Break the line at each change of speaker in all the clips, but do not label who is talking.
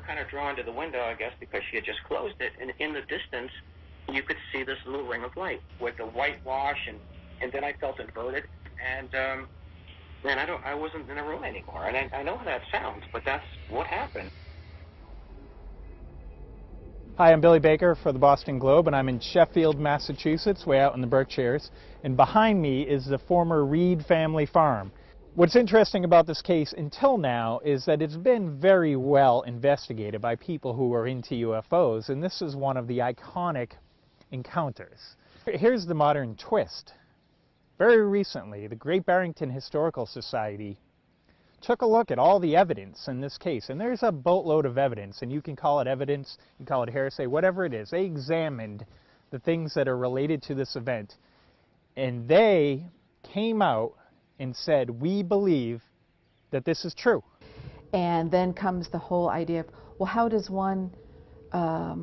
kind of drawn to the window, I guess, because she had just closed it, and in the distance, you could see this little ring of light with the whitewash, and then I felt inverted, and then I wasn't in the room anymore, and I know how that sounds, but that's what happened.
Hi, I'm Billy Baker for the Boston Globe, and I'm in Sheffield, Massachusetts, way out in the Berkshires, and behind me is the former Reed family farm. What's interesting about this case until now is that it's been very well investigated by people who are into UFOs, and this is one of the iconic encounters. Here's the modern twist. Very recently, the Great Barrington Historical Society took a look at all the evidence in this case, and there's a boatload of evidence, and you can call it evidence, you can call it hearsay, whatever it is. They examined the things that are related to this event, and they came out and said, we believe that this is true.
And then comes the whole idea of, well, how does one, how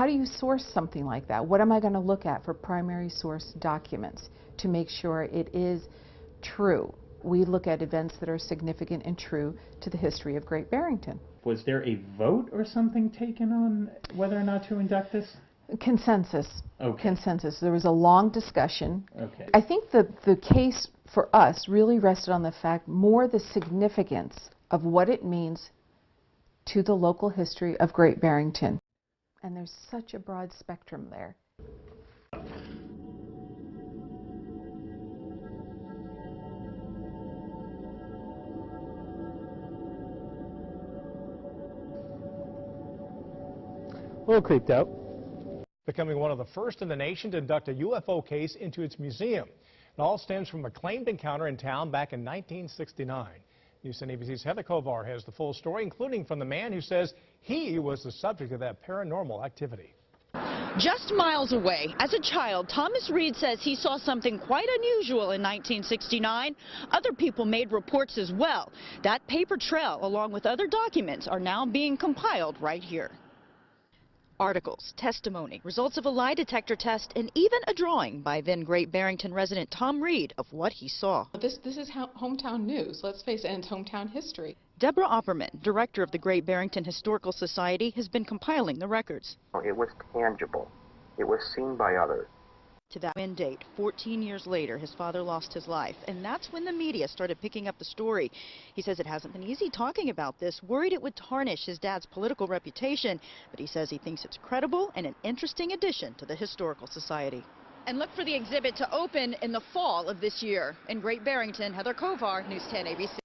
do you source something like that? What am I going to look at for primary source documents to make sure it is true? We look at events that are significant and true to the history of Great Barrington.
Was there a vote or something taken on whether or not to induct this?
Consensus.
Okay.
Consensus. There was a long discussion.
Okay.
I think the case for us really rested on the fact more the significance of what it means to the local history of Great Barrington. And there's such a broad spectrum there.
A little creeped out.
Becoming one of the first in the nation to induct a UFO case into its museum. It all stems from a claimed encounter in town back in 1969. News 10 ABC's Heather Kovar has the full story, including from the man who says he was the subject of that paranormal activity.
Just miles away, as a child, Thomas Reed says he saw something quite unusual in 1969. Other people made reports as well. That paper trail, along with other documents, are now being compiled right here. Articles, testimony, results of a lie detector test, and even a drawing by then Great Barrington resident Tom Reed of what he saw.
This is hometown news, let's face it, and it's hometown history.
Deborah Opperman, director of the Great Barrington Historical Society, has been compiling the records.
It was tangible. It was seen by others.
To that end date, 14 years later, his father lost his life, and that's when the media started picking up the story. He says it hasn't been easy talking about this, worried it would tarnish his dad's political reputation, but he says he thinks it's credible and an interesting addition to the Historical Society. And look for the exhibit to open in the fall of this year. In Great Barrington, Heather Kovar, News 10 ABC.